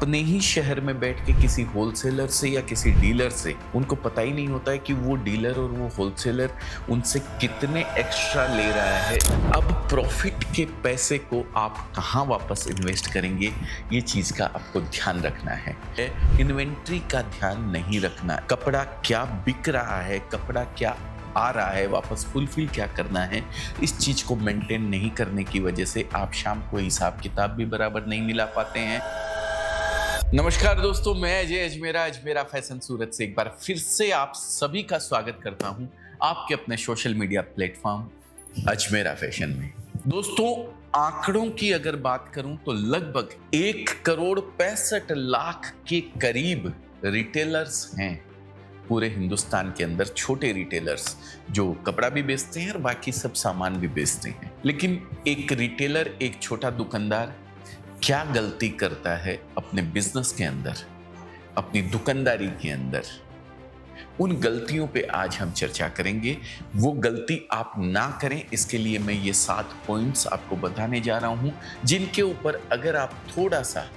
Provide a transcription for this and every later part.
अपने ही शहर में बैठ के किसी होलसेलर से या किसी डीलर से, उनको पता ही नहीं होता है कि वो डीलर और वो होलसेलर उनसे कितने एक्स्ट्रा ले रहा है। अब प्रॉफिट के पैसे को आप कहाँ वापस इन्वेस्ट करेंगे, ये चीज का आपको ध्यान रखना है। इन्वेंट्री का ध्यान नहीं रखना, कपड़ा क्या बिक रहा है, कपड़ा क्या आ रहा है, वापस फुलफिल क्या करना है, इस चीज को मेंटेन नहीं करने की वजह से आप शाम को हिसाब किताब भी बराबर नहीं मिला पाते हैं। नमस्कार दोस्तों, मैं अजय अजमेरा फैशन सूरत से एक बार फिर से आप सभी का स्वागत करता हूं आपके अपने social media platform Ajmera fashion में। दोस्तों, आंकड़ों की अगर बात करूं तो लगभग 1,65,00,000 के करीब रिटेलर्स हैं पूरे हिंदुस्तान के अंदर, छोटे रिटेलर्स जो कपड़ा भी बेचते हैं और बाकी सब सामान भी बेचते हैं। लेकिन एक रिटेलर, एक छोटा दुकानदार क्या गलती करता है अपने बिजनेस के अंदर, अपनी दुकानदारी के अंदर, उन गलतियों पे आज हम चर्चा करेंगे। वो गलती आप ना करें, इसके लिए मैं ये 7 पॉइंट्स आपको बताने जा रहा हूं, जिनके ऊपर अगर आप थोड़ा सा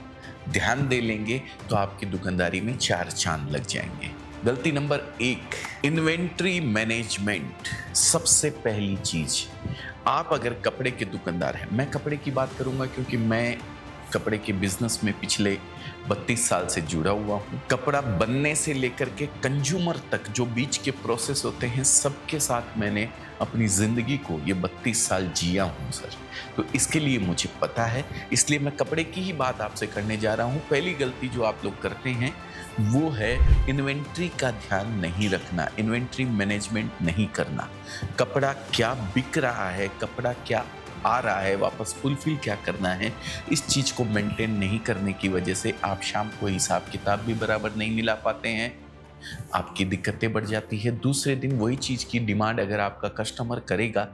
ध्यान दे लेंगे तो आपकी दुकानदारी में 4 चांद लग जाएंगे। गलती नंबर 1, इन्वेंट्री मैनेजमेंट। सबसे पहली चीज, आप अगर कपड़े के दुकानदार हैं, मैं कपड़े की बात करूंगा क्योंकि मैं कपड़े के बिजनेस में पिछले 32 साल से जुड़ा हुआ हूं। कपड़ा बनने से लेकर के कंज्यूमर तक जो बीच के प्रोसेस होते हैं, सबके साथ मैंने अपनी जिंदगी को ये 32 साल जिया हूं सर। तो इसके लिए मुझे पता है, इसलिए मैं कपड़े की ही बात आपसे करने जा रहा हूं। पहली गलती जो आप लोग करते हैं वो है इन्वेंट्री का ध्यान नहीं रखना, इन्वेंट्री मैनेजमेंट नहीं करना। कपड़ा क्या बिक रहा है, कपड़ा क्या आ रहा है, वापस फुलफिल क्या करना है, इस चीज को मेंटेन नहीं करने की वजह से आप शाम को हिसाब किताब भी बराबर नहीं मिला पाते हैं, आपकी दिक्कतें बढ़ जाती है। दूसरे दिन वही चीज की डिमांड अगर आपका कस्टमर करेगा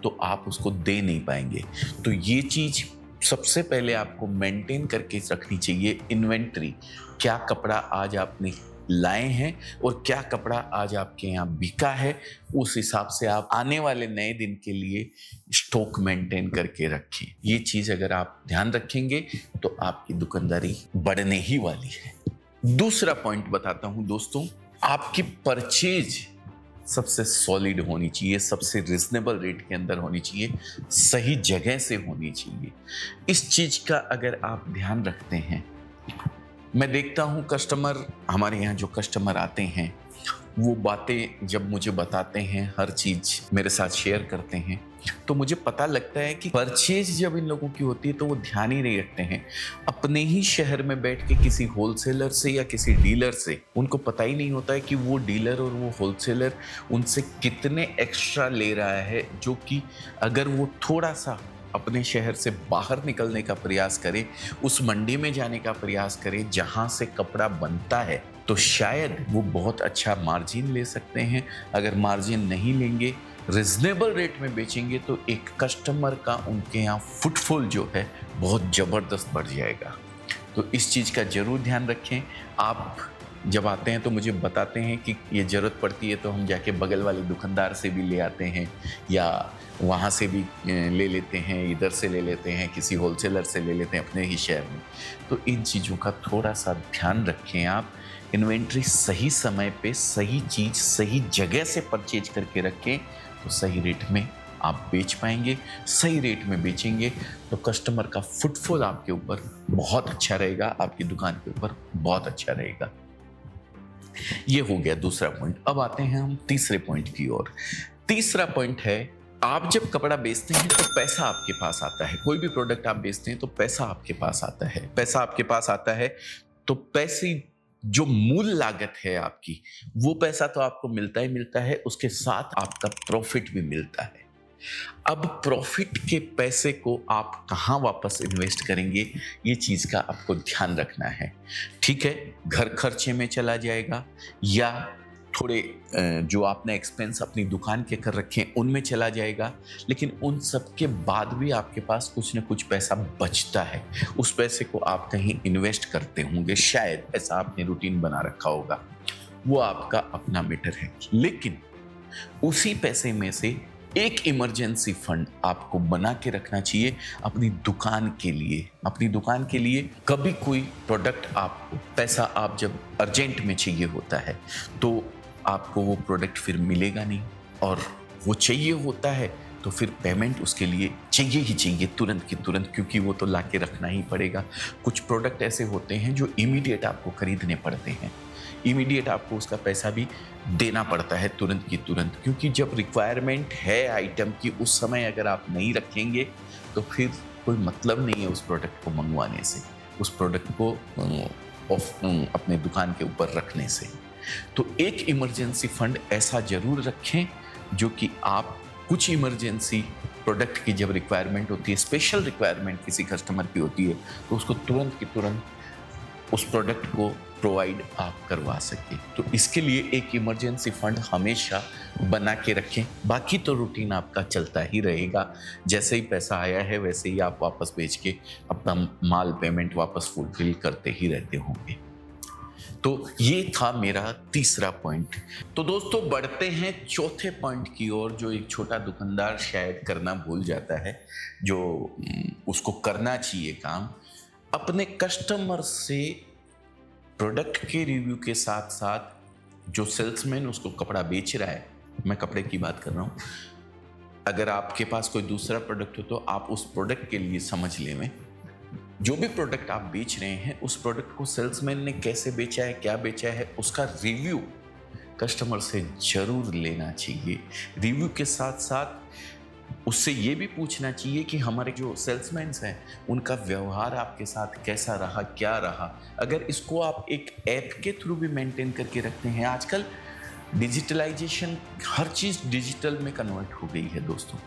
तो आप उसको दे नहीं पाएंगे। तो ये चीज सबसे पहले आपको मेंटेन करके रखनी चाहिए। इन्वेंट्री, क्या कपड़ा आज आपने लाए हैं और क्या कपड़ा आज आपके यहाँ बिका है, उस हिसाब से आप आने वाले नए दिन के लिए स्टॉक मेंटेन करके रखें। ये चीज अगर आप ध्यान रखेंगे तो आपकी दुकानदारी बढ़ने ही वाली है। दूसरा पॉइंट बताता हूं दोस्तों, आपकी परचेज सबसे सॉलिड होनी चाहिए, सबसे रिजनेबल रेट के अंदर होनी चाहिए, सही जगह से होनी चाहिए। इस चीज का अगर आप ध्यान रखते हैं, मैं देखता हूं कस्टमर, हमारे यहाँ जो कस्टमर आते हैं वो बातें जब मुझे बताते हैं, हर चीज मेरे साथ शेयर करते हैं, तो मुझे पता लगता है कि परचेज जब इन लोगों की होती है तो वो ध्यान ही नहीं रखते हैं अपने ही शहर में बैठ के किसी होलसेलर से या किसी डीलर से। उनको पता ही नहीं होता है कि वो डीलर और वो होलसेलर उनसे कितने एक्स्ट्रा ले रहा है, जो कि अगर वो थोड़ा सा अपने शहर से बाहर निकलने का प्रयास करे, उस मंडी में जाने का प्रयास करे जहां से कपड़ा बनता है, तो शायद वो बहुत अच्छा मार्जिन ले सकते हैं। अगर मार्जिन नहीं लेंगे, रिजनेबल रेट में बेचेंगे, तो एक कस्टमर का उनके यहाँ फुटफॉल जो है बहुत ज़बरदस्त बढ़ जाएगा। तो इस चीज़ का ज़रूर ध्यान रखें। आप जब आते हैं तो मुझे बताते हैं कि ये ज़रूरत पड़ती है तो हम जाके बगल वाले दुकानदार से भी ले आते हैं या वहाँ से भी ले लेते हैं, इधर से ले लेते हैं, किसी होलसेलर से ले लेते हैं अपने ही शहर में। तो इन चीज़ों का थोड़ा सा ध्यान रखें आप। इन्वेंट्री सही समय पे सही चीज़ सही जगह से परचेज करके रखें तो सही रेट में आप बेच पाएंगे। सही रेट में बेचेंगे तो कस्टमर का फुटफॉल आपके ऊपर बहुत अच्छा रहेगा, आपकी दुकान के ऊपर बहुत अच्छा रहेगा। ये हो गया दूसरा पॉइंट। अब आते हैं हम तीसरे पॉइंट की ओर। तीसरा पॉइंट है, आप जब कपड़ा बेचते हैं तो पैसा आपके पास आता है। कोई भी प्रोडक्ट आप बेचते हैं तो पैसा आपके पास आता है। पैसा आपके पास आता है तो पैसे जो मूल लागत है आपकी, वो पैसा तो आपको मिलता ही मिलता है, उसके साथ आपका प्रॉफिट भी मिलता है। अब प्रॉफिट के पैसे को आप कहाँ वापस इन्वेस्ट करेंगे, ये चीज का आपको ध्यान रखना है। ठीक है, घर खर्चे में चला जाएगा या थोड़े जो आपने एक्सपेंस अपनी दुकान के कर रखे हैं उनमें चला जाएगा, लेकिन उन सब के बाद भी आपके पास कुछ न कुछ पैसा बचता है। उस पैसे को आप कहीं इन्वेस्ट करते होंगे, शायद ऐसा आपने रूटीन बना रखा होगा, वो आपका अपना मैटर है। लेकिन उसी पैसे में से एक इमरजेंसी फंड आपको बना के रखना चाहिए अपनी दुकान के लिए। अपनी दुकान के लिए कभी कोई प्रोडक्ट आपको पैसा आप जब अर्जेंट में चाहिए होता है तो आपको वो प्रोडक्ट फिर मिलेगा नहीं, और वो चाहिए होता है तो फिर पेमेंट उसके लिए चाहिए ही चाहिए तुरंत की तुरंत, क्योंकि वो तो ला के रखना ही पड़ेगा। कुछ प्रोडक्ट ऐसे होते हैं जो इमीडिएट आपको खरीदने पड़ते हैं, इमीडिएट आपको उसका पैसा भी देना पड़ता है तुरंत की तुरंत, क्योंकि जब रिक्वायरमेंट है आइटम की उस समय अगर आप नहीं रखेंगे तो फिर कोई मतलब नहीं है उस प्रोडक्ट को मंगवाने से, उस प्रोडक्ट को अपने दुकान के ऊपर रखने से। तो एक इमरजेंसी फंड ऐसा जरूर रखें जो कि आप कुछ इमरजेंसी प्रोडक्ट की जब रिक्वायरमेंट होती है, स्पेशल रिक्वायरमेंट किसी कस्टमर की होती है, तो उसको तुरंत की तुरंत उस प्रोडक्ट को प्रोवाइड आप करवा सके। तो इसके लिए एक इमरजेंसी फंड हमेशा बना के रखें। बाकी तो रूटीन आपका चलता ही रहेगा, जैसे ही पैसा आया है वैसे ही आप वापस बेच के अपना माल पेमेंट वापस फुलफिल करते ही रहते होंगे। तो ये था मेरा तीसरा पॉइंट। तो दोस्तों बढ़ते हैं चौथे पॉइंट की ओर, जो एक छोटा दुकानदार शायद करना भूल जाता है, जो उसको करना चाहिए काम। अपने कस्टमर से प्रोडक्ट के रिव्यू के साथ साथ जो सेल्समैन उसको कपड़ा बेच रहा है, मैं कपड़े की बात कर रहा हूँ, अगर आपके पास कोई दूसरा प्रोडक्ट हो तो आप उस प्रोडक्ट के लिए समझ लें, जो भी प्रोडक्ट आप बेच रहे हैं उस प्रोडक्ट को सेल्समैन ने कैसे बेचा है, क्या बेचा है, उसका रिव्यू कस्टमर से जरूर लेना चाहिए। रिव्यू के साथ साथ उससे ये भी पूछना चाहिए कि हमारे जो सेल्समैन हैं उनका व्यवहार आपके साथ कैसा रहा, क्या रहा। अगर इसको आप एक ऐप के थ्रू भी मेंटेन करके रखते हैं, आजकल डिजिटलाइजेशन, हर चीज़ डिजिटल में कन्वर्ट हो गई है दोस्तों।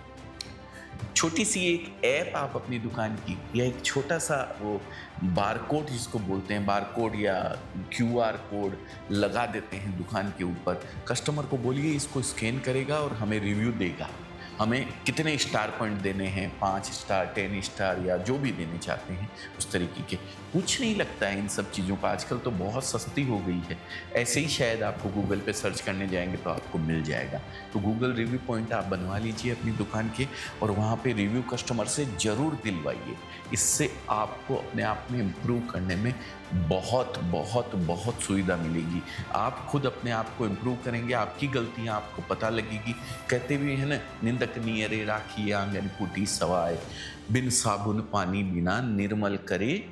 छोटी सी एक ऐप आप अपनी दुकान की, या एक छोटा सा वो बारकोड जिसको बोलते हैं, बारकोड या QR कोड लगा देते हैं दुकान के ऊपर। कस्टमर को बोलिए इसको स्कैन करेगा और हमें रिव्यू देगा, हमें कितने स्टार पॉइंट देने हैं, 5 स्टार, 10 स्टार या जो भी देने चाहते हैं उस तरीके के। कुछ नहीं लगता है इन सब चीज़ों का, आजकल तो बहुत सस्ती हो गई है। ऐसे ही शायद आपको गूगल पे सर्च करने जाएंगे तो आपको मिल जाएगा। तो गूगल रिव्यू पॉइंट आप बनवा लीजिए अपनी दुकान के, और वहाँ पे रिव्यू कस्टमर से ज़रूर दिलवाइए। इससे आपको अपने आप में इम्प्रूव करने में बहुत बहुत बहुत सुविधा मिलेगी। आप खुद अपने आप को इम्प्रूव करेंगे, आपकी गलतियाँ आपको पता लगेगी। कहते भी है ना, निंदक नियरे राखी आंगन कुटी सवाए, बिन साबुन पानी बिना निर्मल करे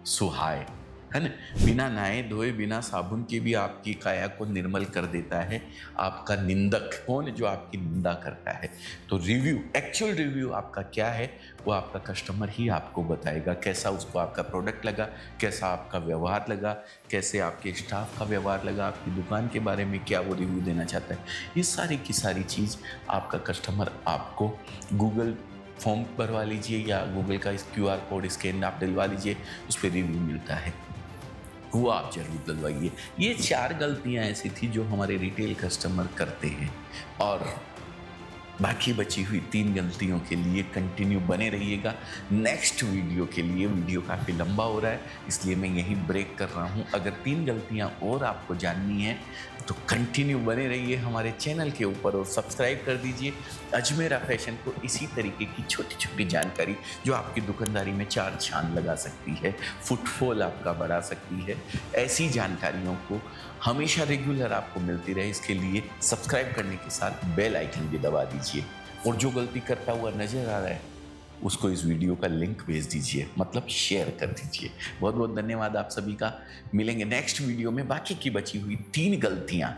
सुहाए, है ना। बिना नहाए धोए, बिना साबुन के भी आपकी काया को निर्मल कर देता है आपका निंदक। कौन? जो आपकी निंदा करता है। तो रिव्यू, एक्चुअल रिव्यू आपका क्या है वो आपका कस्टमर ही आपको बताएगा। कैसा उसको आपका प्रोडक्ट लगा, कैसा आपका व्यवहार लगा, कैसे आपके स्टाफ का व्यवहार लगा, आपकी दुकान के बारे में क्या वो रिव्यू देना चाहता है। ये सारी की सारी चीज़ आपका कस्टमर आपको गूगल फॉर्म भरवा लीजिए या गूगल का इस QR कोड स्कैन आप डलवा लीजिए, उस पर रिव्यू मिलता है, वो आप जरूर डलवाइए। ये 4 गलतियां ऐसी थी जो हमारे रिटेल कस्टमर करते हैं, और बाकी बची हुई 3 गलतियों के लिए कंटिन्यू बने रहिएगा। नेक्स्ट वीडियो के लिए, वीडियो काफ़ी लंबा हो रहा है इसलिए मैं यहीं ब्रेक कर रहा हूं। अगर 3 गलतियां और आपको जाननी है तो कंटिन्यू बने रहिए हमारे चैनल के ऊपर और सब्सक्राइब कर दीजिए अजमेरा फैशन को। इसी तरीके की छोटी छोटी जानकारी जो आपकी दुकानदारी में 4 चांद लगा सकती है, फुटफॉल आपका बढ़ा सकती है, ऐसी जानकारियों को हमेशा रेगुलर आपको मिलती रहे, इसके लिए सब्सक्राइब करने के साथ बेल आइकन भी दबा दीजिए। और जो गलती करता हुआ नजर आ रहा है उसको इस वीडियो का लिंक भेज दीजिए, मतलब शेयर कर दीजिए। बहुत बहुत धन्यवाद आप सभी का। मिलेंगे नेक्स्ट वीडियो में बाकी की बची हुई 3 गलतियां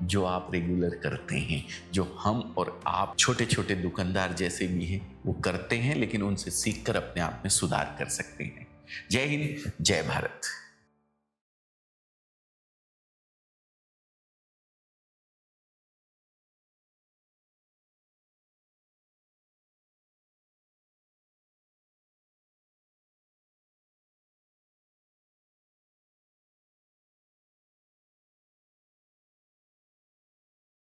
जो आप रेगुलर करते हैं, जो हम और आप छोटे छोटे दुकानदार जैसे भी हैं वो करते हैं, लेकिन उनसे सीखकर अपने आप में सुधार कर सकते हैं। जय हिंद, जय भारत।